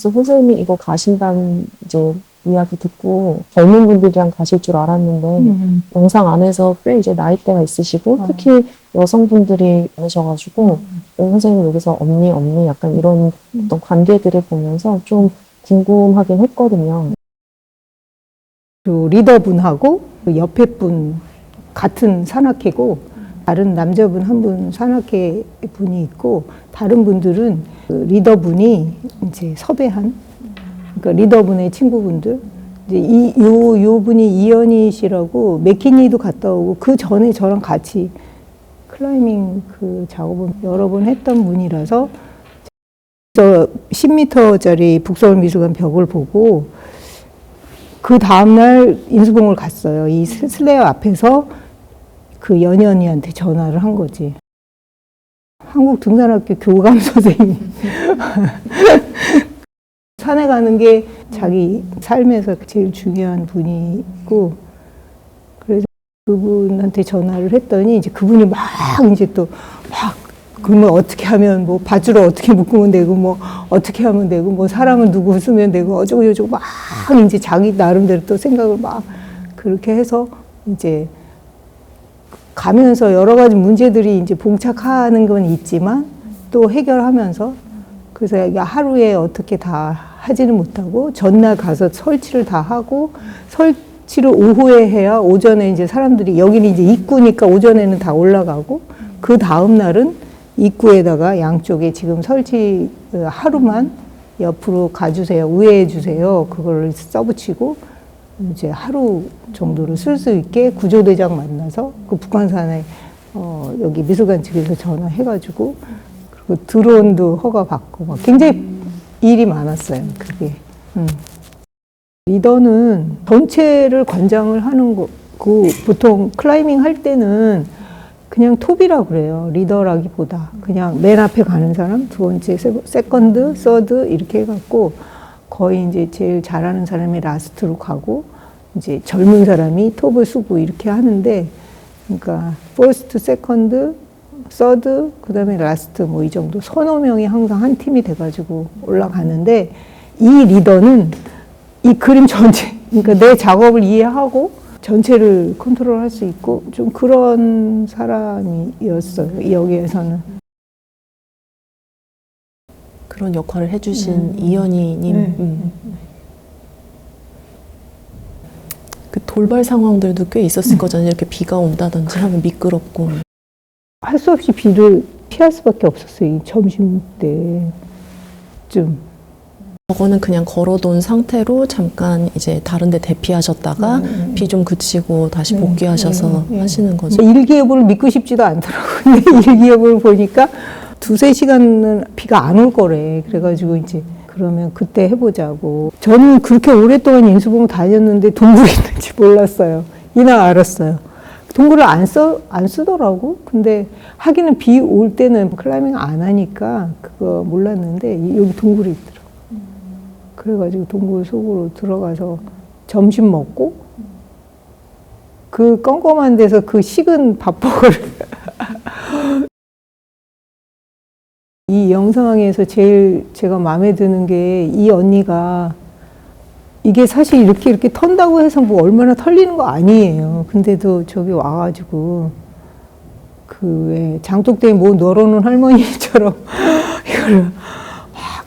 그래서 선생님이 이거 가신다는 이제 이야기 듣고 젊은 분들이랑 가실 줄 알았는데 영상 안에서 꽤 이제 나이대가 있으시고 특히 여성분들이 많으셔가지고 선생님 여기서 언니 약간 이런 어떤 관계들을 보면서 좀 궁금하긴 했거든요. 그 리더분하고 그 옆에 분 같은 산악회고 다른 남자분 한 분 산악회 분이 있고 다른 분들은 그 리더분이 이제 섭외한 그러니까 리더분의 친구분들 이제 요 분이 이현희 씨라고 맥키니도 갔다 오고 그 전에 저랑 같이 클라이밍 그 작업을 여러 번 했던 분이라서 저 10m짜리 북서울미술관 벽을 보고 그 다음날 인수봉을 갔어요. 이 슬레어 앞에서 그 연희언니한테 전화를 한 거지. 한국 등산학교 교감 선생님. 산에 가는 게 자기 삶에서 제일 중요한 분이고, 그래서 그분한테 전화를 했더니 이제 그분이 막 이제 또 막 그러면 어떻게 하면 뭐 밧줄을 어떻게 묶으면 되고 뭐 어떻게 하면 되고 뭐 사람을 누구 쓰면 되고 어쩌고 저쩌고 막 이제 자기 나름대로 또 생각을 막 그렇게 해서 이제 가면서 여러 가지 문제들이 이제 봉착하는 건 있지만 또 해결하면서 그래서 하루에 어떻게 다 하지는 못하고 전날 가서 설치를 다 하고 설치를 오후에 해야 오전에 이제 사람들이 여기는 이제 입구니까 오전에는 다 올라가고 그 다음 날은 입구에다가 양쪽에 지금 설치 하루만 옆으로 가주세요, 우회해 주세요. 그걸 써붙이고 이제 하루 정도를 쓸 수 있게 구조대장 만나서 그 북한산에 여기 미술관 측에서 전화해가지고 그리고 드론도 허가 받고 막 굉장히 일이 많았어요. 그게. 리더는 전체를 관장을 하는 거고 보통 클라이밍 할 때는 그냥 톱이라고 그래요. 리더라기보다 그냥 맨 앞에 가는 사람, 두 번째, 세컨드, 서드 이렇게 해갖고 거의 이제 제일 잘하는 사람이 라스트로 가고 이제 젊은 사람이 톱을 쓰고 이렇게 하는데 그러니까 퍼스트, 세컨드, 서드, 그다음에 라스트 뭐 이 정도 서너 명이 항상 한 팀이 돼가지고 올라가는데 이 리더는 이 그림 전체 그러니까 내 작업을 이해하고 전체를 컨트롤할 수 있고 좀 그런 사람이었어요. 여기에서는. 그런 역할을 해주신 이현희님. 그 돌발 상황들도 꽤 있었을 거잖아요. 이렇게 비가 온다든지 하면 미끄럽고. 할 수 없이 비를 피할 수밖에 없었어요. 이 점심때쯤. 저거는 그냥 걸어둔 상태로 잠깐 이제 다른 데 대피하셨다가 비 좀 그치고 다시 복귀하셔서 하시는 거죠. 일기예보를 믿고 싶지도 않더라고요. 근데 일기예보를 보니까 2-3시간은 비가 안 올 거래. 그래가지고 이제 그러면 그때 해보자고. 저는 그렇게 오랫동안 인수봉 다녔는데 동굴이 있는지 몰랐어요. 이날 알았어요. 동굴을 안 쓰더라고. 근데 하기는 비 올 때는 클라이밍 안 하니까 그거 몰랐는데 여기 동굴이 있더라고. 그래가지고 동굴 속으로 들어가서 점심 먹고 그 껌껌한 데서 그 식은 밥버거를 이 영상에서 제일 제가 마음에 드는 게 이 언니가 이게 사실 이렇게 턴다고 해서 뭐 얼마나 털리는 거 아니에요. 근데도 저기 와가지고 그 왜 장독대에 뭐 널어놓은 할머니처럼 이걸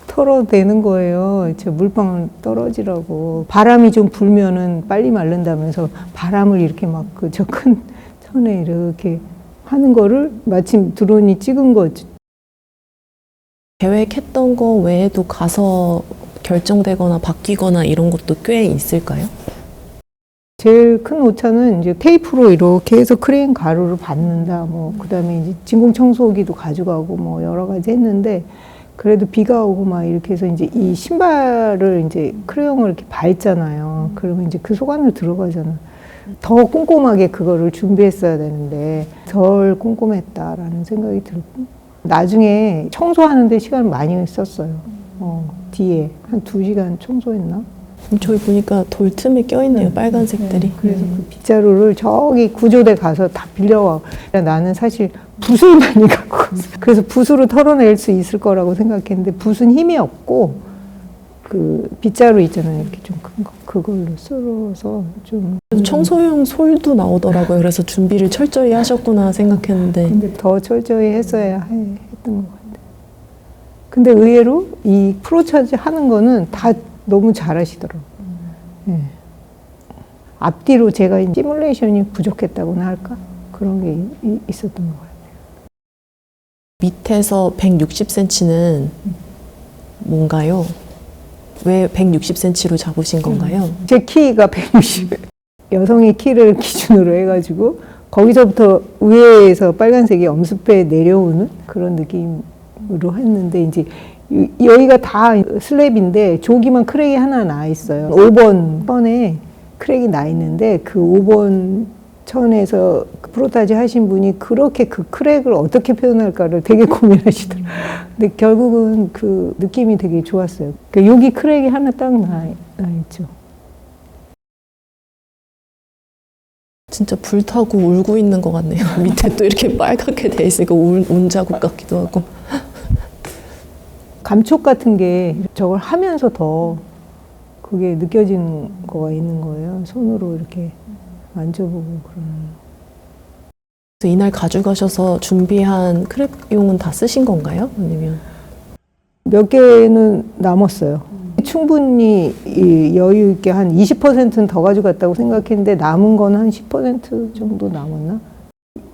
털어대는 거예요. 저 물방울 떨어지라고. 바람이 좀 불면은 빨리 마른다면서 바람을 이렇게 막 그 저 큰 천에 이렇게 하는 거를 마침 드론이 찍은 거죠. 계획했던 거 외에도 가서 결정되거나 바뀌거나 이런 것도 꽤 있을까요? 제일 큰 오차는 이제 테이프로 이렇게 해서 크레인 가루를 받는다. 뭐 그다음에 이제 진공 청소기도 가져가고 뭐 여러 가지 했는데 그래도 비가 오고 막 이렇게 해서 이제 이 신발을 이제 크레용을 이렇게 밟잖아요. 그러면 이제 그 속 안으로 들어가잖아. 더 꼼꼼하게 그거를 준비했어야 되는데 덜 꼼꼼했다라는 생각이 들고 나중에 청소하는데 시간을 많이 썼어요. 뒤에 한 2시간 청소했나? 저희 보니까 돌 틈에 껴있네요. 빨간색들이. 그래서 그 빗자루를 저기 구조대 가서 다 빌려와. 나는 사실 붓을 많이 갖고 갔어요. 그래서 붓으로 털어낼 수 있을 거라고 생각했는데 붓은 힘이 없고 그 빗자루 있잖아요. 이렇게 좀 큰 거. 그걸로 썰어서 좀. 청소용 솔도 나오더라고요. 그래서 준비를 철저히 하셨구나 생각했는데. 근데 더 철저히 했어야 했던 것 같아요. 근데 의외로 이 프로차지 하는 거는 다 너무 잘하시더라고요. 예. 앞뒤로 제가 시뮬레이션이 부족했다고나 할까? 그런 게 있었던 것 같아요. 밑에서 160cm는 뭔가요? 왜 160cm로 잡으신 건가요? 제 키가 160. 여성의 키를 기준으로 해가지고 거기서부터 위에서 빨간색이 엄습해 내려오는 그런 느낌으로 했는데 이제 여기가 다 슬랩인데 저기만 크랙이 하나 나 있어요. 5번 선에 크랙이 나 있는데 그 5번 천에서 프로타지 하신 분이 그렇게 그 크랙을 어떻게 표현할까를 되게 고민하시더라고요. 근데 결국은 그 느낌이 되게 좋았어요. 그러니까 여기 크랙이 하나 딱 나 있죠. 진짜 불타고 울고 있는 것 같네요. 밑에 또 이렇게 빨갛게 돼 있으니까 운 자국 같기도 하고. 감촉 같은 게 저걸 하면서 더 그게 느껴지는 거가 있는 거예요. 손으로 이렇게 만져보고 그러는. 그래서 이날 가져가셔서 준비한 크랩용은 다 쓰신 건가요? 아니면? 몇 개는 남았어요. 충분히 여유 있게 한 20%는 더 가져갔다고 생각했는데 남은 거는 한 10% 정도 남았나?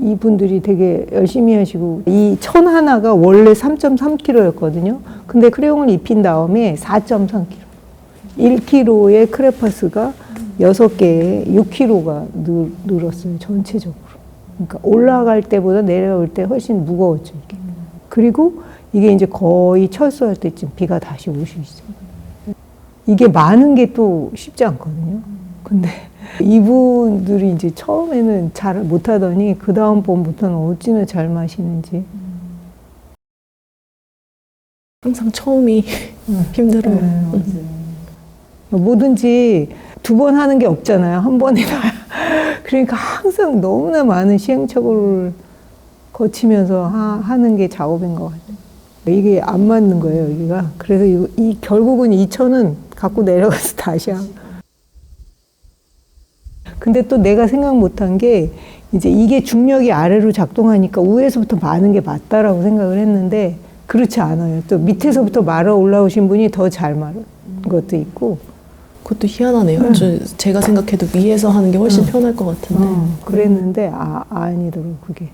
이분들이 되게 열심히 하시고 이 천 하나가 원래 3.3kg였거든요. 근데 크레용을 입힌 다음에 4.3kg. 1kg의 크레파스가 6개에 6kg가 늘었어요. 전체적으로. 그러니까 올라갈 때보다 내려올 때 훨씬 무거웠죠. 이게. 그리고 이게 이제 거의 철수할 때쯤 비가 다시 올 수 있어요. 이게 많은 게 또 쉽지 않거든요. 근데 이분들이 이제 처음에는 잘 못하더니 그 다음 번부터는 어찌나 잘 마시는지. 항상 처음이 힘들어요. 뭐든지 두 번 하는 게 없잖아요. 한 번에 다. 그러니까 항상 너무나 많은 시행착오를 거치면서 하는 게 작업인 것 같아요. 이게 안 맞는 거예요, 여기가. 그래서 결국은 이 천은 갖고 내려가서 다시 하고. 근데 또 내가 생각 못한 게 이제 이게 중력이 아래로 작동하니까 위에서부터 마는 게 맞다라고 생각을 했는데 그렇지 않아요. 또 밑에서부터 말아 올라오신 분이 더 잘 마른 것도 있고. 그것도 희한하네요. 제가 생각해도 위에서 하는 게 훨씬 편할 것 같은데. 그랬는데 아니더라고 그게.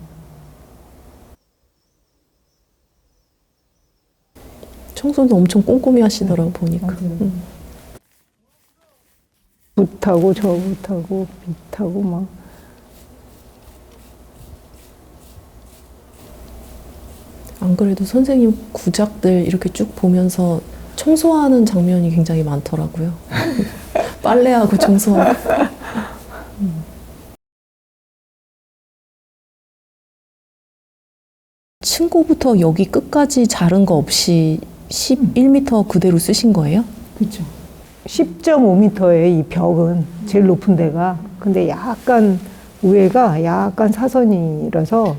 청소도 엄청 꼼꼼히 하시더라고 보니까. 붓하고 저붓하고 빛하고 막. 안 그래도 선생님 구작들 이렇게 쭉 보면서 청소하는 장면이 굉장히 많더라고요. 빨래하고 청소하고. 층고부터 여기 끝까지 자른 거 없이 11m 그대로 쓰신 거예요? 그렇죠. 10.5m의 이 벽은 제일 높은 데가. 근데 약간 위에가 약간 사선이라서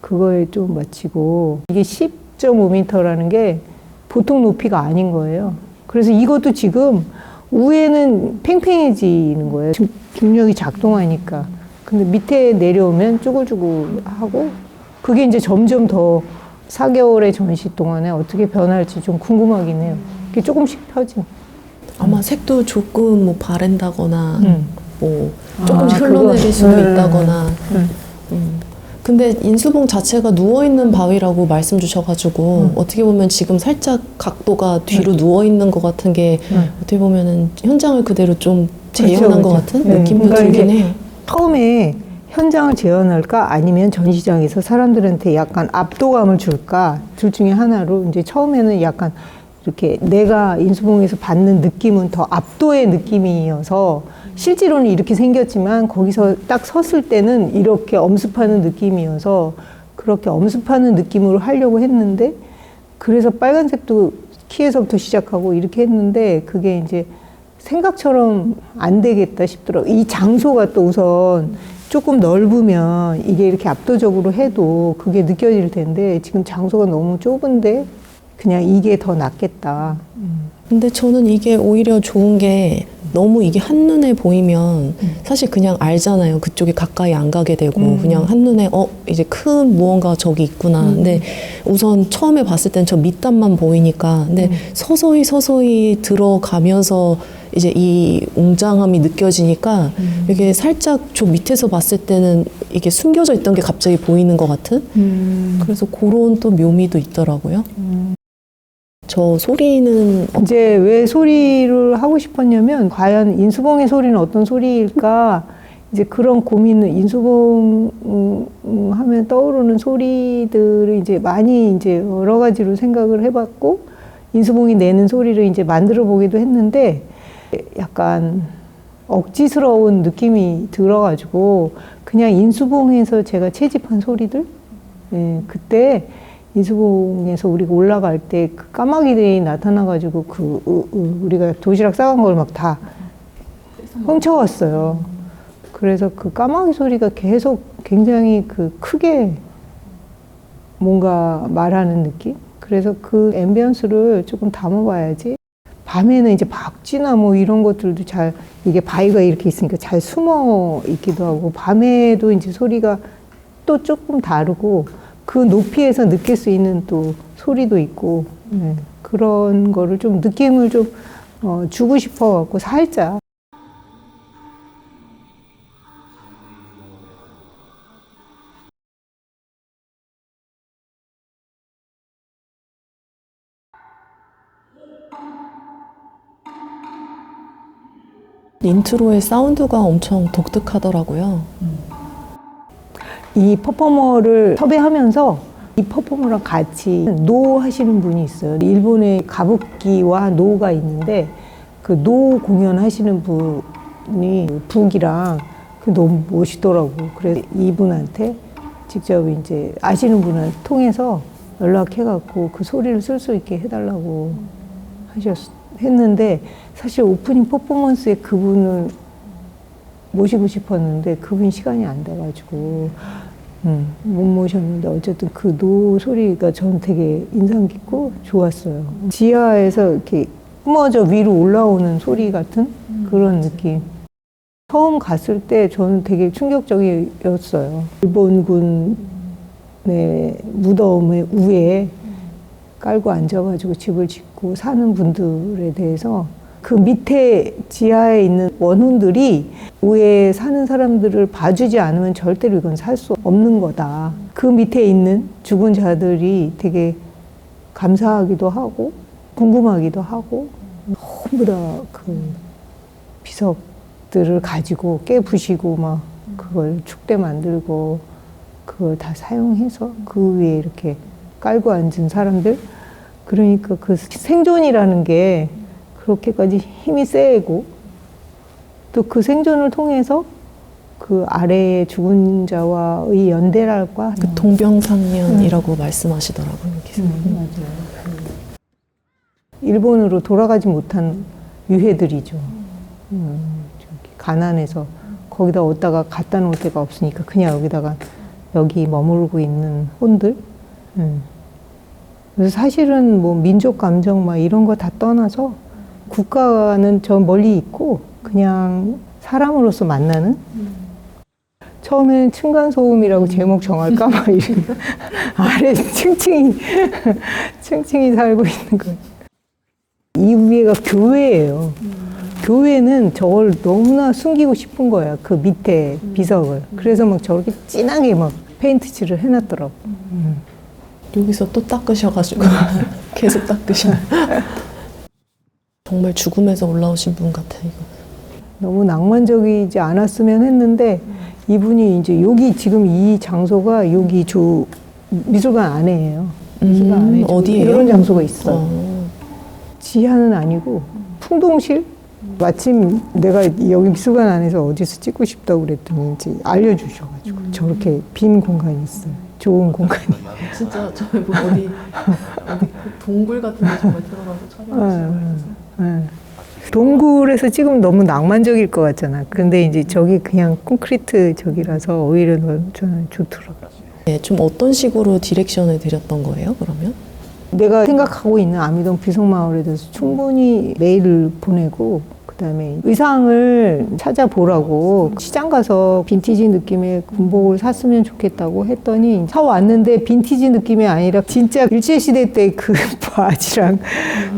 그거에 좀 맞추고 이게 10.5m라는 게 보통 높이가 아닌 거예요. 그래서 이것도 지금 위에는 팽팽해지는 거예요. 중력이 작동하니까. 근데 밑에 내려오면 쭈글쭈글하고 그게 이제 점점 더 4개월의 전시 동안에 어떻게 변할지 좀 궁금하긴 해요. 이게 조금씩 펴진. 아마 색도 조금 뭐 바랜다거나 뭐 조금씩 그거. 흘러내릴 수도 있다거나. 근데 인수봉 자체가 누워있는 바위라고 말씀 주셔가지고 어떻게 보면 지금 살짝 각도가 뒤로 누워있는 것 같은 게 어떻게 보면은 현장을 그대로 좀 재현한 것 같은 느낌도 그러니까 들긴 해요. 처음에 현장을 재현할까 아니면 전시장에서 사람들한테 약간 압도감을 줄까 둘 중에 하나로 이제 처음에는 약간 이렇게 내가 인수봉에서 받는 느낌은 더 압도의 느낌이어서 실제로는 이렇게 생겼지만 거기서 딱 섰을 때는 이렇게 엄습하는 느낌이어서 그렇게 엄습하는 느낌으로 하려고 했는데 그래서 빨간색도 키에서부터 시작하고 이렇게 했는데 그게 이제 생각처럼 안 되겠다 싶더라고요. 이 장소가 또 우선 조금 넓으면 이게 이렇게 압도적으로 해도 그게 느껴질 텐데 지금 장소가 너무 좁은데 그냥 이게 더 낫겠다. 근데 저는 이게 오히려 좋은 게 너무 이게 한눈에 보이면 사실 그냥 알잖아요. 그쪽에 가까이 안 가게 되고 그냥 한눈에 이제 큰 무언가 저기 있구나. 근데 우선 처음에 봤을 땐 저 밑단만 보이니까 근데 서서히 들어가면서 이제 이 웅장함이 느껴지니까 이게 살짝 저 밑에서 봤을 때는 이게 숨겨져 있던 게 갑자기 보이는 것 같은 그래서 그런 또 묘미도 있더라고요. 저 소리는 이제 왜 소리를 하고 싶었냐면 과연 인수봉의 소리는 어떤 소리일까 이제 그런 고민을 인수봉 하면 떠오르는 소리들을 이제 많이 이제 여러 가지로 생각을 해봤고 인수봉이 내는 소리를 이제 만들어 보기도 했는데 약간 억지스러운 느낌이 들어가지고 그냥 인수봉에서 제가 채집한 소리들 그때 인수봉에서 우리가 올라갈 때 그 까마귀들이 나타나가지고 우리가 도시락 싸간 걸 막 다 훔쳐왔어요. 그래서 그 까마귀 소리가 계속 굉장히 크게 뭔가 말하는 느낌? 그래서 그 앰비언스를 조금 담아봐야지. 밤에는 이제 박쥐나 뭐 이런 것들도 이게 바위가 이렇게 있으니까 잘 숨어 있기도 하고, 밤에도 이제 소리가 또 조금 다르고, 그 높이에서 느낄 수 있는 또 소리도 있고, 그런 거를 좀 느낌을 좀 주고 싶어갖고 살짝. 인트로의 사운드가 엄청 독특하더라고요. 이 퍼포머를 섭외하면서 이 퍼포머랑 같이 노 하시는 분이 있어요. 일본의 가부키와 노가 있는데 그 노 공연하시는 분이 북이랑 너무 멋있더라고. 그래서 이분한테 직접 이제 아시는 분을 통해서 연락해갖고 그 소리를 쓸 수 있게 해달라고 했는데 사실 오프닝 퍼포먼스에 그분을 모시고 싶었는데 그분 시간이 안 돼가지고 못 모셨는데 어쨌든 그 노 소리가 저는 되게 인상 깊고 좋았어요. 지하에서 이렇게 뿜어져 위로 올라오는 소리 같은 그런 느낌. 처음 갔을 때 저는 되게 충격적이었어요. 일본군의 무덤의 위에 깔고 앉아가지고 집을 짓고 사는 분들에 대해서 그 밑에 지하에 있는 원혼들이 위에 사는 사람들을 봐주지 않으면 절대로 이건 살 수 없는 거다. 그 밑에 있는 죽은 자들이 되게 감사하기도 하고 궁금하기도 하고 전부 다 그 비석들을 가지고 깨부시고 막 그걸 축대 만들고 그걸 다 사용해서 그 위에 이렇게 깔고 앉은 사람들. 그러니까 그 생존이라는 게 그렇게까지 힘이 세고 또 그 생존을 통해서 그 아래의 죽은 자와의 연대랄까? 그 동병상련이라고 말씀하시더라고요. 맞아요. 일본으로 돌아가지 못한 유해들이죠. 저기 가난해서 거기다 어디다가 갖다 놓을 데가 없으니까 그냥 여기 머물고 있는 혼들. 그래서 사실은 뭐 민족 감정 막 이런 거 다 떠나서 국가는 저 멀리 있고 그냥 사람으로서 만나는. 처음에는 층간소음이라고 제목 정할까 막 이런 아래 층층이 살고 있는 거. 이 위에가 교회예요. 교회는 저걸 너무나 숨기고 싶은 거야. 그 밑에 비석을. 그래서 막 저렇게 진하게 막 페인트 칠을 해놨더라고. 여기서 또 닦으셔가지고 계속 닦으셔. 정말 죽음에서 올라오신 분 같아 이거. 너무 낭만적이지 않았으면 했는데 이분이 이제 여기 지금 이 장소가 여기 미술관 안에예요. 미술관 안에 어디예요? 이런 장소가 있어요. 지하는 아니고 풍동실. 마침 내가 여기 미술관 안에서 어디서 찍고 싶다고 그랬더니 이제 알려주셔가지고 저렇게 빈 공간이 있어요. 좋은 공간이. 진짜 저희 뭐 어디 동굴 같은 데 정말 들어가서 촬영하시는 동굴에서 찍으면 너무 낭만적일 것 같잖아. 근데 이제 저기 그냥 콘크리트 저기라서 오히려 저는 좋더라고요. 네, 좀 어떤 식으로 디렉션을 드렸던 거예요, 그러면? 내가 생각하고 있는 아미동 비석마을에 대해서 충분히 메일을 보내고 그다음에 의상을 찾아보라고 시장 가서 빈티지 느낌의 군복을 샀으면 좋겠다고 했더니 사왔는데 빈티지 느낌이 아니라 진짜 일제시대 때 그 바지랑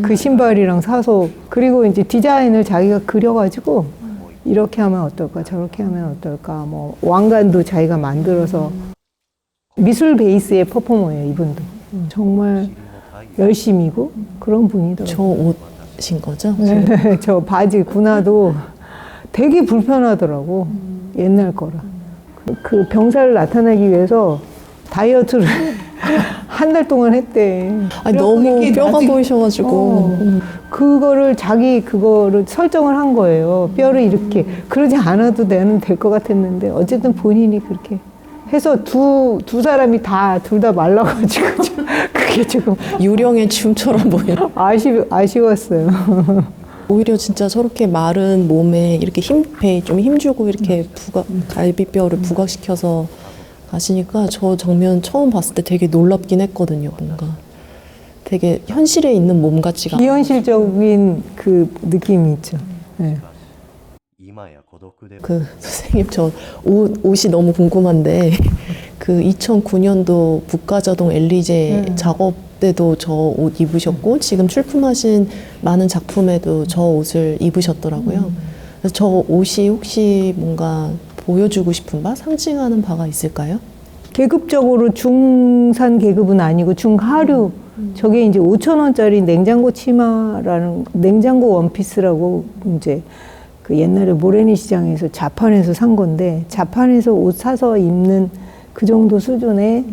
그 신발이랑 사서 그리고 이제 디자인을 자기가 그려가지고 이렇게 하면 어떨까 저렇게 하면 어떨까 뭐 왕관도 자기가 만들어서 미술 베이스의 퍼포머예요 이분도. 정말 열심이고 그런 분이더라고요. 저 옷인 거죠? 네, 저 바지 군화도 되게 불편하더라고. 옛날 거라. 그 병사를 나타내기 위해서 다이어트를 한 달 동안 했대. 아니, 너무 이렇게 뼈가 나중에- 보이셔가지고. 그거를 그거를 설정을 한 거예요. 뼈를 이렇게. 그러지 않아도 나는 될 것 같았는데 어쨌든 본인이 그렇게 해서 두 사람이 둘 다 말라가지고 그게 조금 유령의 춤처럼 보여요. 아쉬웠어요. 오히려 진짜 저렇게 마른 몸에 이렇게 배에 좀 힘주고 이렇게 갈비뼈를 부각시켜서 가시니까 저 장면 처음 봤을 때 되게 놀랍긴 했거든요. 뭔가 되게 현실에 있는 몸 같지가 않아요. 비현실적인 그 느낌이 있죠. 네. 그 선생님 저 옷이 너무 궁금한데 그 2009년도 북가자동 엘리제 작업 때도 저 옷 입으셨고 지금 출품하신 많은 작품에도 저 옷을 입으셨더라고요. 그래서 저 옷이 혹시 뭔가 보여주고 싶은 바, 상징하는 바가 있을까요? 계급적으로 중산 계급은 아니고 중하류. 저게 이제 5,000원짜리 냉장고 치마라는 냉장고 원피스라고 이제 그 옛날에 모래니 시장에서 자판에서 산 건데 자판에서 옷 사서 입는 그 정도 수준의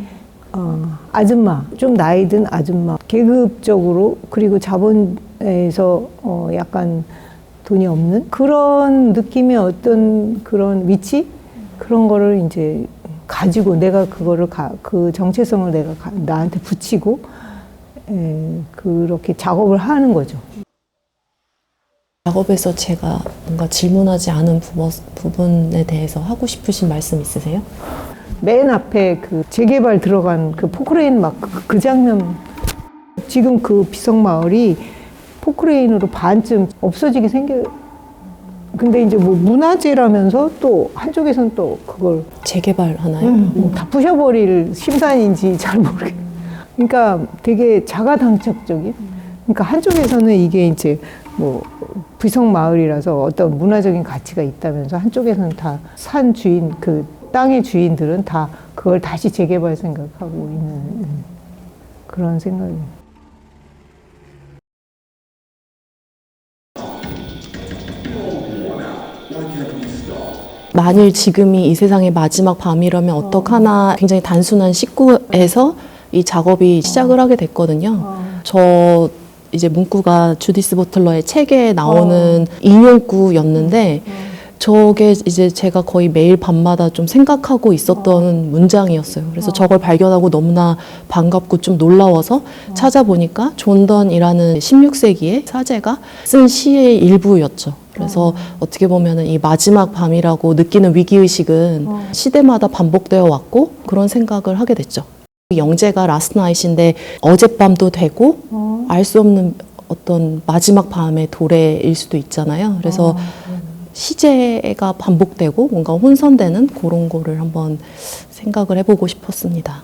아줌마, 좀 나이 든 아줌마, 계급적으로 그리고 자본에서 약간 돈이 없는 그런 느낌의 어떤 그런 위치 그런 거를 이제 가지고 내가 그거를 그 정체성을 내가 나한테 붙이고 그렇게 작업을 하는 거죠. 작업에서 제가 뭔가 질문하지 않은 부분에 대해서 하고 싶으신 말씀 있으세요? 맨 앞에 그 재개발 들어간 그 포크레인 막 그 장면 지금 그 비석마을이 포크레인으로 반쯤 없어지게 근데 이제 뭐 문화재라면서 또 한쪽에서는 또 그걸 재개발 하나요? 다 부셔버릴 심산인지 잘 모르겠. 그러니까 되게 자가당착적인. 그러니까 한쪽에서는 이게 이제 뭐 비석마을이라서 어떤 문화적인 가치가 있다면서 한쪽에서는 다 산 주인 그 땅의 주인들은 다 그걸 다시 재개발 생각하고 있는 그런 생각이에요. 만일 지금이 이 세상의 마지막 밤이라면 어떡하나 굉장히 단순한 식구에서 이 작업이 시작을 하게 됐거든요. 저 이제 문구가 주디스 버틀러의 책에 나오는 인용구였는데 저게 이제 제가 거의 매일 밤마다 좀 생각하고 있었던 문장이었어요. 그래서 저걸 발견하고 너무나 반갑고 좀 놀라워서 찾아보니까 존 던이라는 16세기의 사제가 쓴 시의 일부였죠. 그래서 어떻게 보면은 이 마지막 밤이라고 느끼는 위기의식은 시대마다 반복되어 왔고 그런 생각을 하게 됐죠. 영재가 라스트 나잇인데 어젯밤도 되고 알 수 없는 어떤 마지막 밤의 도래일 수도 있잖아요. 그래서 시제가 반복되고 뭔가 혼선되는 그런 거를 한번 생각을 해보고 싶었습니다.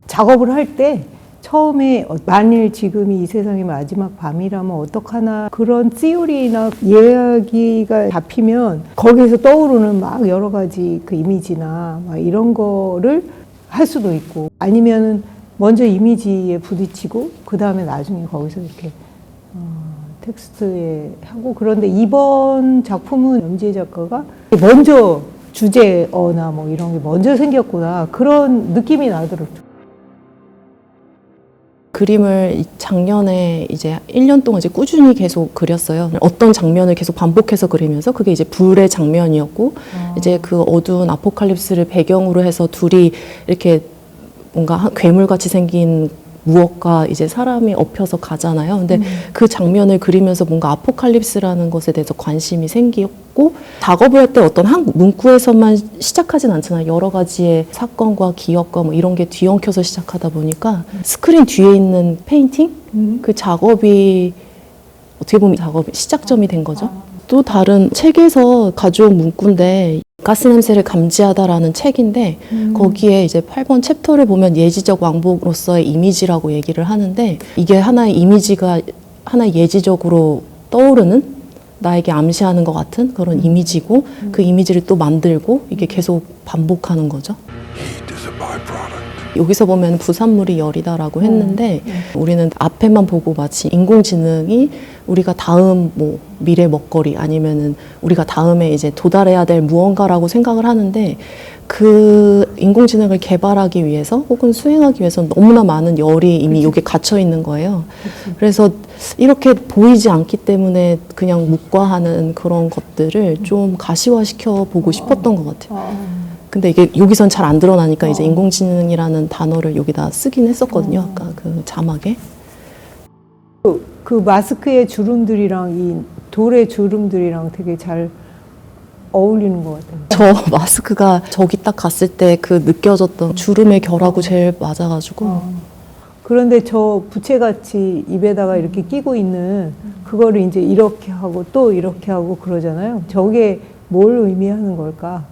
작업을 할 때 처음에 만일 지금이 이 세상의 마지막 밤이라면 어떡하나 그런 시오리나 이야기가 잡히면 거기에서 떠오르는 막 여러 가지 그 이미지나 막 이런 거를 할 수도 있고 아니면은 먼저 이미지에 부딪히고 그 다음에 나중에 거기서 이렇게 텍스트에 하고 그런데 이번 작품은 염지혜 작가가 먼저 주제어나 뭐 이런 게 먼저 생겼구나 그런 느낌이 나더라고요. 그림을 작년에 이제 1년 동안 이제 꾸준히 계속 그렸어요. 어떤 장면을 계속 반복해서 그리면서 그게 이제 불의 장면이었고 이제 그 어두운 아포칼립스를 배경으로 해서 둘이 이렇게 뭔가 괴물같이 생긴 무엇과 이제 사람이 엎혀서 가잖아요. 근데 그 장면을 그리면서 뭔가 아포칼립스라는 것에 대해서 관심이 생겼고, 작업을 할 때 어떤 한 문구에서만 시작하진 않잖아요. 여러 가지의 사건과 기억과 뭐 이런 게 뒤엉켜서 시작하다 보니까 스크린 뒤에 있는 페인팅? 그 작업이 어떻게 보면 작업의 시작점이 된 거죠. 또 다른 책에서 가져온 문구인데, 가스 냄새를 감지하다라는 책인데, 거기에 이제 8번 챕터를 보면 예지적 왕복으로서의 이미지라고 얘기를 하는데, 이게 하나의 이미지가 하나의 예지적으로 떠오르는, 나에게 암시하는 것 같은 그런 이미지고, 그 이미지를 또 만들고 이게 계속 반복하는 거죠. 여기서 보면 부산물이 열이다라고 했는데, 우리는 앞에만 보고 마치 인공지능이 우리가 다음 뭐 미래 먹거리 아니면은 우리가 다음에 이제 도달해야 될 무언가라고 생각을 하는데, 그 인공지능을 개발하기 위해서 혹은 수행하기 위해서 너무나 많은 열이 이미 여기에 갇혀 있는 거예요. 그래서 이렇게 보이지 않기 때문에 그냥 묵과하는 그런 것들을 좀 가시화시켜 보고 싶었던 것 같아요. 근데 이게 여기선 잘 안 드러나니까 이제 인공지능이라는 단어를 여기다 쓰긴 했었거든요. 아까 그 자막에. 그 마스크의 주름들이랑 이 돌의 주름들이랑 되게 잘 어울리는 것 같아요. 저 마스크가 저기 딱 갔을 때 그 느껴졌던 주름의 결하고 제일 맞아가지고. 그런데 저 부채같이 입에다가 이렇게 끼고 있는 그거를 이제 이렇게 하고 또 이렇게 하고 그러잖아요. 저게 뭘 의미하는 걸까?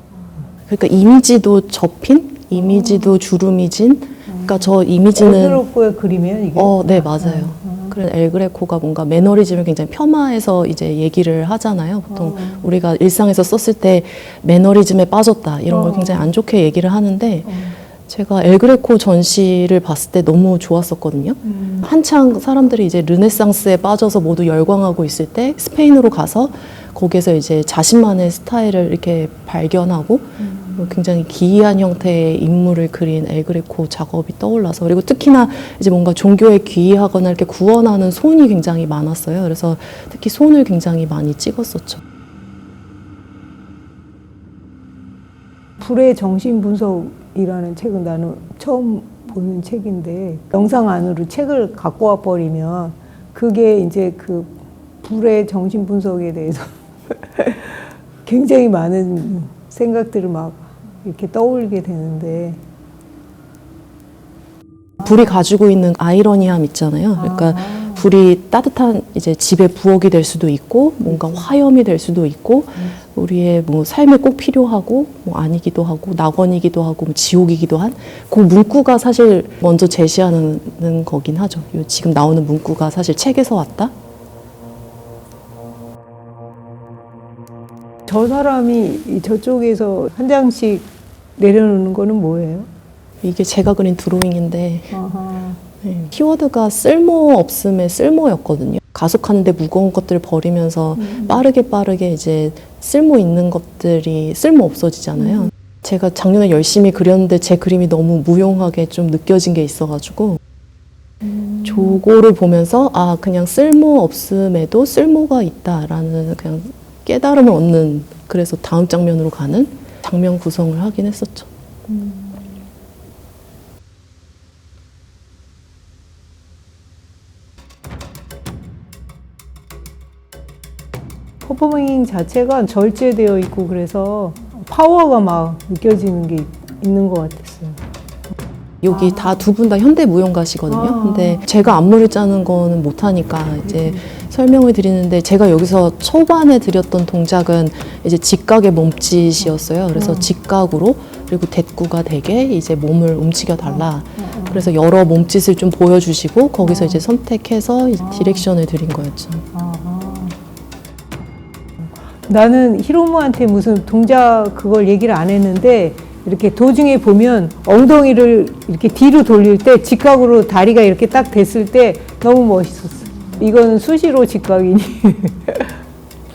그러니까 이미지도 접힌, 이미지도 주름이 진. 그러니까 저 이미지는 엘그레코의 그림이에요, 이게? 네, 맞아요. 그래서 엘그레코가 뭔가 매너리즘을 굉장히 폄하해서 이제 얘기를 하잖아요. 보통 우리가 일상에서 썼을 때 매너리즘에 빠졌다 이런 걸 굉장히 안 좋게 얘기를 하는데, 제가 엘그레코 전시를 봤을 때 너무 좋았었거든요. 한창 사람들이 이제 르네상스에 빠져서 모두 열광하고 있을 때 스페인으로 가서 거기서 이제 자신만의 스타일을 이렇게 발견하고 굉장히 기이한 형태의 인물을 그린 엘그레코 작업이 떠올라서, 그리고 특히나 이제 뭔가 종교에 귀의하거나 이렇게 구원하는 손이 굉장히 많았어요. 그래서 특히 손을 굉장히 많이 찍었었죠. 불의 정신 분석이라는 책은 나는 처음 보는 책인데, 영상 안으로 책을 갖고 와 버리면 그게 이제 그 불의 정신 분석에 대해서 굉장히 많은 생각들을 막 이렇게 떠올리게 되는데, 불이 가지고 있는 아이러니함 있잖아요. 그러니까 불이 따뜻한 이제 집의 부엌이 될 수도 있고, 뭔가 화염이 될 수도 있고, 우리의 뭐 삶에 꼭 필요하고, 뭐 아니기도 하고, 낙원이기도 하고, 뭐 지옥이기도 한, 그 문구가 사실 먼저 제시하는 거긴 하죠. 요 지금 나오는 문구가 사실 책에서 왔다? 저 사람이 저쪽에서 한 장씩 내려놓는 거는 뭐예요? 이게 제가 그린 드로잉인데, 아하. 네, 키워드가 쓸모 없음의 쓸모였거든요. 가속하는데 무거운 것들을 버리면서 빠르게 이제 쓸모 있는 것들이 쓸모 없어지잖아요. 제가 작년에 열심히 그렸는데 제 그림이 너무 무용하게 좀 느껴진 게 있어가지고, 저거를 보면서 아, 그냥 쓸모 없음에도 쓸모가 있다라는 그냥 깨달음을 얻는, 그래서 다음 장면으로 가는 장면 구성을 하긴 했었죠. 퍼포밍 자체가 절제되어 있고 그래서 파워가 막 느껴지는 게 있는 것 같았어요. 여기 다 두 분 다 현대 무용가시거든요. 근데 제가 안무를 짜는 거는 못하니까 이제 설명을 드리는데, 제가 여기서 초반에 드렸던 동작은 이제 직각의 몸짓이었어요. 그래서 직각으로, 그리고 대꾸가 되게 이제 몸을 움직여 달라. 그래서 여러 몸짓을 좀 보여주시고 거기서 이제 선택해서 이제 디렉션을 드린 거였죠. 나는 히로무한테 무슨 동작 그걸 얘기를 안 했는데, 이렇게 도중에 보면 엉덩이를 이렇게 뒤로 돌릴 때 직각으로 다리가 이렇게 딱 됐을 때 너무 멋있었어. 이거는 수시로 직각이니.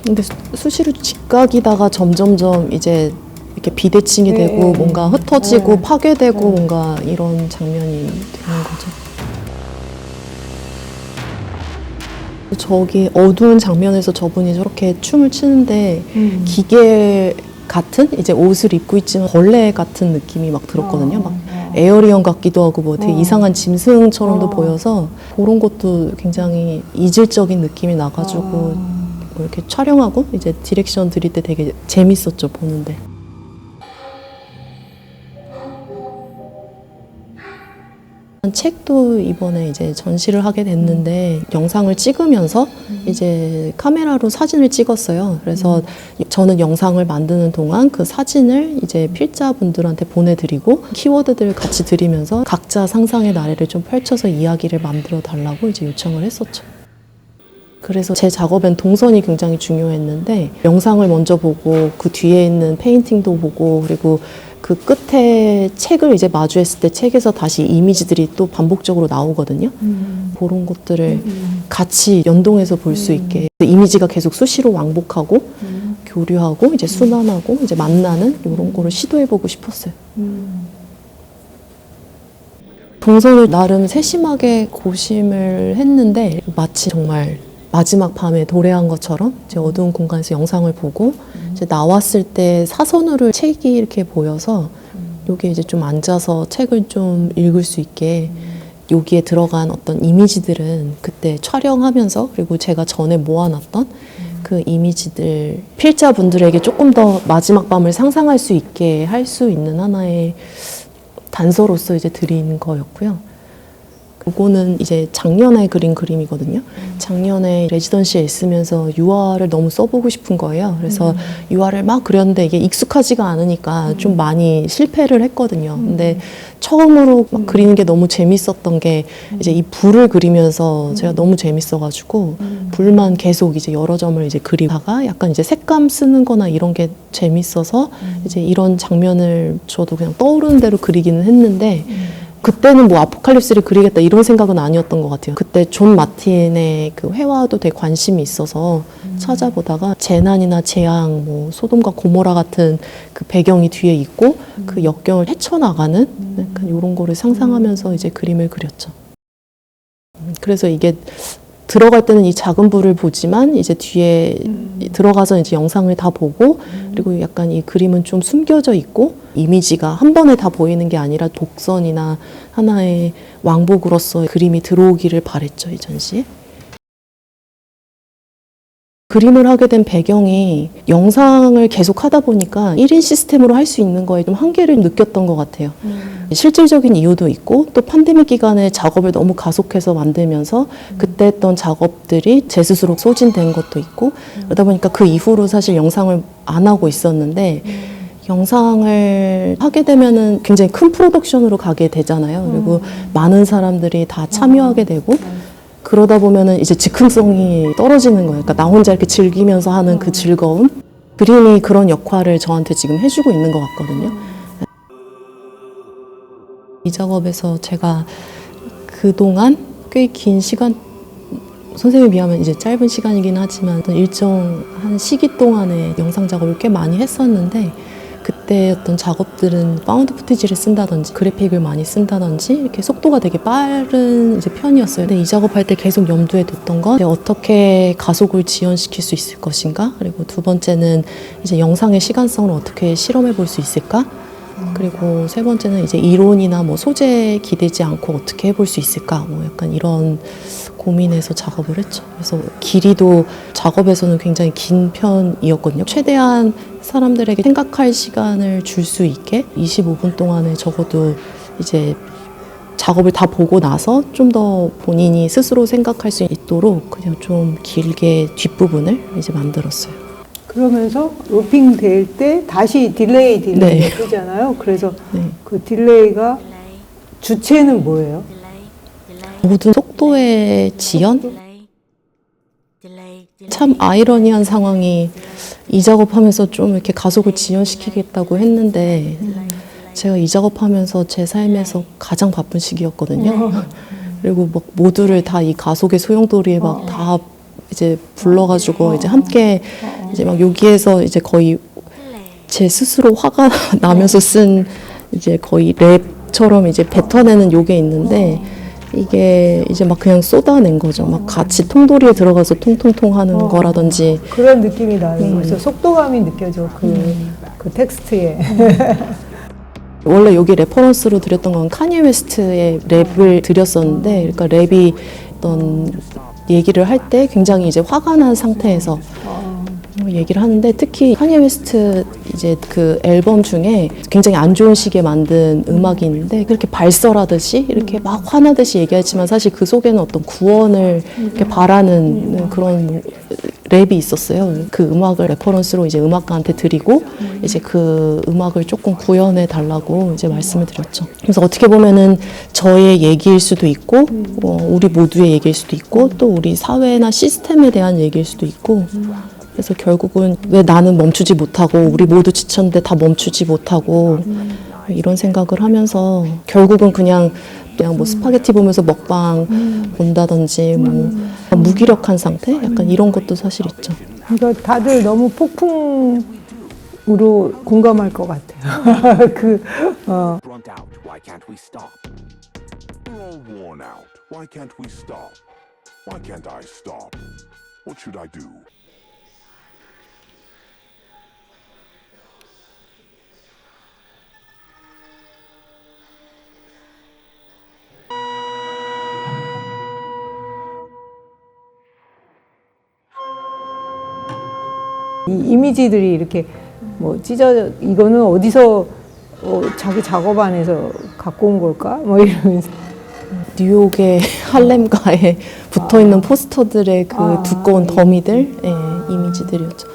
근데 수시로 직각이다가 점점점 이제 이렇게 비대칭이 되고 뭔가 흩어지고 파괴되고 뭔가 이런 장면이 되는 거죠. 저기 어두운 장면에서 저분이 저렇게 춤을 추는데 기계 같은 이제 옷을 입고 있지만 벌레 같은 느낌이 막 들었거든요. 막 에어리언 같기도 하고 뭐 되게 이상한 짐승처럼도 보여서 그런 것도 굉장히 이질적인 느낌이 나가지고 뭐 이렇게 촬영하고 이제 디렉션 드릴 때 되게 재밌었죠, 보는데. 책도 이번에 이제 전시를 하게 됐는데 영상을 찍으면서 이제 카메라로 사진을 찍었어요. 그래서 저는 영상을 만드는 동안 그 사진을 이제 필자분들한테 보내드리고 키워드들 같이 드리면서 각자 상상의 나래를 좀 펼쳐서 이야기를 만들어 달라고 이제 요청을 했었죠. 그래서 제 작업엔 동선이 굉장히 중요했는데 영상을 먼저 보고 그 뒤에 있는 페인팅도 보고 그리고 그 끝에 책을 이제 마주했을 때 책에서 다시 이미지들이 또 반복적으로 나오거든요. 그런 것들을 같이 연동해서 볼 수 있게 그 이미지가 계속 수시로 왕복하고 교류하고 이제 순환하고 이제 만나는 이런 거를 시도해보고 싶었어요. 동선을 나름 세심하게 고심을 했는데 마치 정말 마지막 밤에 도래한 것처럼 이제 어두운 공간에서 영상을 보고 이제 나왔을 때 사선으로 책이 이렇게 보여서 여기에 이제 좀 앉아서 책을 좀 읽을 수 있게 여기에 들어간 어떤 이미지들은 그때 촬영하면서 그리고 제가 전에 모아놨던 그 이미지들 필자분들에게 조금 더 마지막 밤을 상상할 수 있게 할 수 있는 하나의 단서로서 이제 드린 거였고요. 이거는 이제 작년에 그린 그림이거든요. 작년에 레지던시에 있으면서 유화를 너무 써보고 싶은 거예요. 그래서 유화를 막 그렸는데 이게 익숙하지가 않으니까 좀 많이 실패를 했거든요. 근데 처음으로 막 그리는 게 너무 재밌었던 게 이제 이 불을 그리면서 제가 너무 재밌어가지고 불만 계속 이제 여러 점을 이제 그리다가 약간 이제 색감 쓰는 거나 이런 게 재밌어서 이제 이런 장면을 저도 그냥 떠오르는 대로 그리기는 했는데 그때는 뭐 아포칼립스를 그리겠다 이런 생각은 아니었던 것 같아요. 그때 존 마틴의 그 회화도 되게 관심이 있어서 찾아보다가 재난이나 재앙, 뭐 소돔과 고모라 같은 그 배경이 뒤에 있고 그 역경을 헤쳐나가는 약간 이런 거를 상상하면서 이제 그림을 그렸죠. 그래서 이게 들어갈 때는 이 작은 불을 보지만 이제 뒤에 들어가서 이제 영상을 다 보고 그리고 약간 이 그림은 좀 숨겨져 있고 이미지가 한 번에 다 보이는 게 아니라 독선이나 하나의 왕복으로서 그림이 들어오기를 바랬죠, 이 전시에. 그림을 하게 된 배경이 영상을 계속 하다 보니까 1인 시스템으로 할 수 있는 거에 좀 한계를 느꼈던 것 같아요. 실질적인 이유도 있고 또 팬데믹 기간에 작업을 너무 가속해서 만들면서 그때 했던 작업들이 제 스스로 소진된 것도 있고 그러다 보니까 그 이후로 사실 영상을 안 하고 있었는데 영상을 하게 되면은 굉장히 큰 프로덕션으로 가게 되잖아요. 그리고 많은 사람들이 다 참여하게 되고 그러다 보면은 이제 즉흥성이 떨어지는 거예요. 그러니까 나 혼자 이렇게 즐기면서 하는 그 즐거움. 그림이 그런 역할을 저한테 지금 해주고 있는 것 같거든요. 이 작업에서 제가 그동안 꽤 긴 시간, 선생님에 비하면 이제 짧은 시간이긴 하지만 어떤 일정한 시기 동안에 영상 작업을 꽤 많이 했었는데 그때 어떤 작업들은 파운드 푸티지를 쓴다든지 그래픽을 많이 쓴다든지 이렇게 속도가 되게 빠른 이제 편이었어요. 근데 이 작업할 때 계속 염두에 뒀던 건 어떻게 가속을 지연시킬 수 있을 것인가, 그리고 두 번째는 이제 영상의 시간성을 어떻게 실험해 볼 수 있을까, 그리고 세 번째는 이제 이론이나 뭐 소재에 기대지 않고 어떻게 해볼 수 있을까, 뭐 약간 이런 고민해서 작업을 했죠. 그래서 길이도 작업에서는 굉장히 긴 편이었거든요. 최대한 사람들에게 생각할 시간을 줄 수 있게 25분 동안에 적어도 이제 작업을 다 보고 나서 좀 더 본인이 스스로 생각할 수 있도록 그냥 좀 길게 뒷부분을 이제 만들었어요. 그러면서 로핑 될 때 다시 딜레이가 네. 뜨잖아요. 그래서 네. 그 딜레이가 주체는 뭐예요? 모든 속도의 지연? 참 아이러니한 상황이 이 작업하면서 좀 이렇게 가속을 지연시키겠다고 했는데 제가 이 작업하면서 제 삶에서 가장 바쁜 시기였거든요. 그리고 막 모두를 다 이 가속의 소용돌이에 막 다 이제 불러가지고 이제 함께 이제 막 여기에서 이제 거의 제 스스로 화가 나면서 쓴 이제 거의 랩처럼 이제 뱉어내는 요게 있는데 이게 이제 막 그냥 쏟아낸 거죠. 막 같이 통돌이에 들어가서 통통통 하는 거라든지. 그런 느낌이 나요. 그래서 속도감이 느껴져. 그 텍스트에. 원래 여기 레퍼런스로 드렸던 건 카니에 웨스트의 랩을 드렸었는데, 그러니까 랩이 어떤 얘기를 할 때 굉장히 이제 화가 난 상태에서 얘기를 하는데, 특히 카니에 웨스트 이제 그 앨범 중에 굉장히 안 좋은 시기에 만든 음악이 있는데, 그렇게 발설하듯이 이렇게 막 화나듯이 얘기하지만 사실 그 속에는 어떤 구원을 이렇게 바라는 그런 랩이 있었어요. 그 음악을 레퍼런스로 이제 음악가한테 드리고 이제 그 음악을 조금 구현해 달라고 이제 말씀을 드렸죠. 그래서 어떻게 보면은 저의 얘기일 수도 있고, 우리 모두의 얘기일 수도 있고, 또 우리 사회나 시스템에 대한 얘기일 수도 있고. 그래서 결국은 왜 나는 멈추지 못하고 우리 모두 지쳤는데 다 멈추지 못하고 이런 생각을 하면서 결국은 그냥 뭐 스파게티 보면서 먹방 본다든지 뭐 무기력한 상태? 약간 이런 것도 사실 있죠. 그러니까 다들 너무 폭풍으로 공감할 것 같아요. Burnt out. Why can't we stop? We're all worn out. Why can't we stop? Why can't I stop? What should I do? 이 이미지들이 이렇게 뭐 찢어져, 이거는 어디서 자기 작업안에서 갖고 온 걸까? 뭐 이러면서. 뉴욕의 할렘가에 붙어있는 포스터들의 그 두꺼운 더미들, 이미지들이었죠.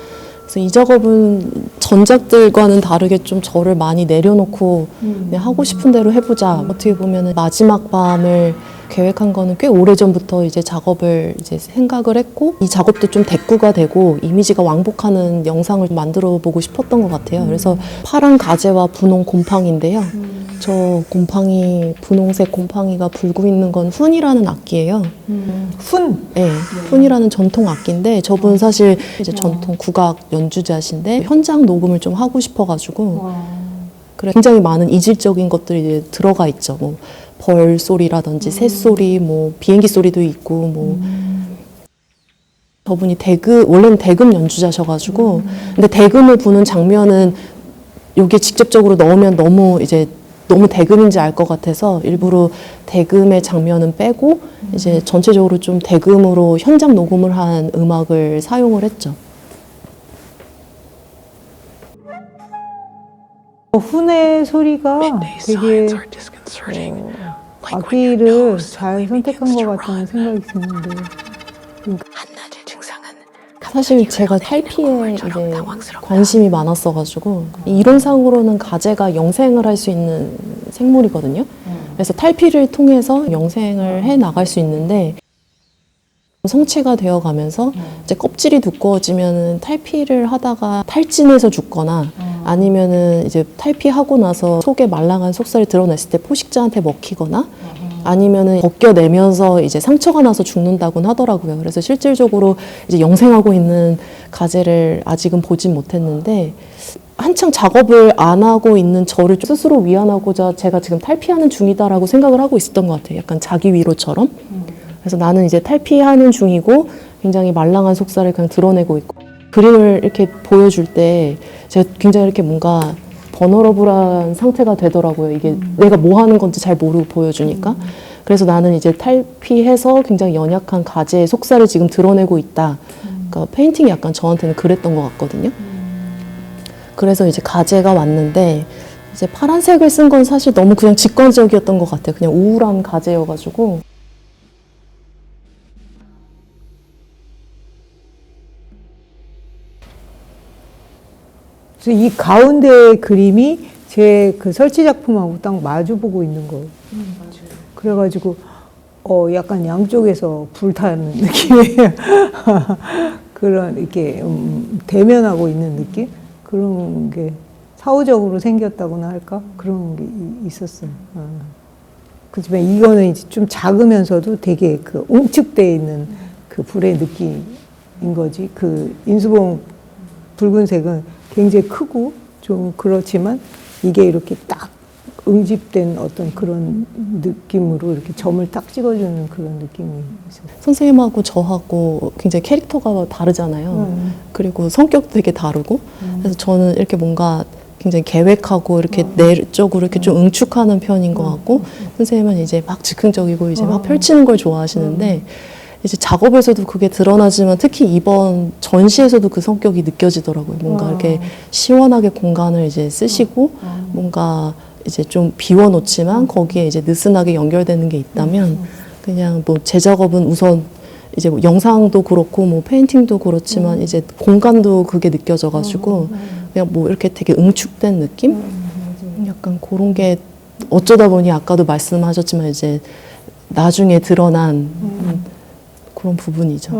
그래서 이 작업은 전작들과는 다르게 좀 저를 많이 내려놓고 그냥 하고 싶은 대로 해보자. 어떻게 보면 마지막 밤을 계획한 거는 꽤 오래전부터 이제 작업을 이제 생각을 했고, 이 작업도 좀 대꾸가 되고 이미지가 왕복하는 영상을 만들어 보고 싶었던 것 같아요. 그래서 파란 가재와 분홍 곰팡이인데요. 저 곰팡이, 분홍색 곰팡이가 불고 있는 건 훈이라는 악기예요. 훈? 네, 훈이라는 전통 악기인데, 저분 사실 이제 전통 국악 연주자신데 현장 녹음을 좀 하고 싶어가지고 그래 굉장히 많은 이질적인 것들이 이제 들어가 있죠. 뭐 벌 소리라든지 새 소리, 뭐 비행기 소리도 있고, 뭐 저분이 원래는 대금 연주자셔가지고, 근데 대금을 부는 장면은 여기에 직접적으로 넣으면 너무 대금인지 알 것 같아서 일부러 대금의 장면은 빼고 이제 전체적으로 좀 대금으로 현장 녹음을 한 음악을 사용을 했죠. 훈의 소리가 되게 악기를 잘 선택한 것 같다는 생각이 드는데. 사실 제가 탈피에 이제 관심이 많았어가지고, 이론상으로는 가재가 영생을 할 수 있는 생물이거든요. 그래서 탈피를 통해서 영생을 해 나갈 수 있는데, 성체가 되어 가면서 이제 껍질이 두꺼워지면 탈피를 하다가 탈진해서 죽거나, 아니면은 이제 탈피하고 나서 속에 말랑한 속살이 드러냈을 때 포식자한테 먹히거나, 아니면은 벗겨내면서 이제 상처가 나서 죽는다고는 하더라고요. 그래서 실질적으로 이제 영생하고 있는 가재를 아직은 보진 못했는데, 한창 작업을 안 하고 있는 저를 스스로 위안하고자 제가 지금 탈피하는 중이다라고 생각을 하고 있었던 것 같아요. 약간 자기 위로처럼. 그래서 나는 이제 탈피하는 중이고 굉장히 말랑한 속살을 그냥 드러내고 있고, 그림을 이렇게 보여줄 때 제가 굉장히 이렇게 뭔가 버너러블한 상태가 되더라고요. 이게 내가 뭐 하는 건지 잘 모르고 보여주니까. 그래서 나는 이제 탈피해서 굉장히 연약한 가재의 속살을 지금 드러내고 있다. 그러니까 페인팅이 약간 저한테는 그랬던 것 같거든요. 그래서 이제 가재가 왔는데, 이제 파란색을 쓴 건 사실 너무 그냥 직관적이었던 것 같아요. 그냥 우울한 가재여가지고. 그래서 이 가운데 그림이 제 그 설치 작품하고 딱 마주보고 있는 거예요. 그래가지고 약간 양쪽에서 불타는 느낌이에요. 그런 이렇게 대면하고 있는 느낌? 그런 게 사후적으로 생겼다고나 할까? 그런 게 있었어요. 그렇지만 이거는 이제 좀 작으면서도 되게 그 웅측되어 있는 그 불의 느낌인 거지. 그 인수봉 붉은색은 굉장히 크고 좀 그렇지만 이게 이렇게 딱 응집된 어떤 그런 느낌으로 이렇게 점을 딱 찍어주는 그런 느낌이 있어요. 선생님하고 저하고 굉장히 캐릭터가 다르잖아요. 그리고 성격도 되게 다르고. 그래서 저는 이렇게 뭔가 굉장히 계획하고 이렇게 내적으로 이렇게 좀 응축하는 편인 것 같고 선생님은 이제 막 즉흥적이고 이제 막 펼치는 걸 좋아하시는데 이제 작업에서도 그게 드러나지만 특히 이번 전시에서도 그 성격이 느껴지더라고요. 뭔가 이렇게 시원하게 공간을 이제 쓰시고 뭔가 이제 좀 비워놓지만 거기에 이제 느슨하게 연결되는 게 있다면 그냥 뭐 제 작업은 우선 이제 뭐 영상도 그렇고 뭐 페인팅도 그렇지만 이제 공간도 그게 느껴져가지고 그냥 뭐 이렇게 되게 응축된 느낌? 약간 그런 게 어쩌다 보니 아까도 말씀하셨지만 이제 나중에 드러난 그런 부분이죠.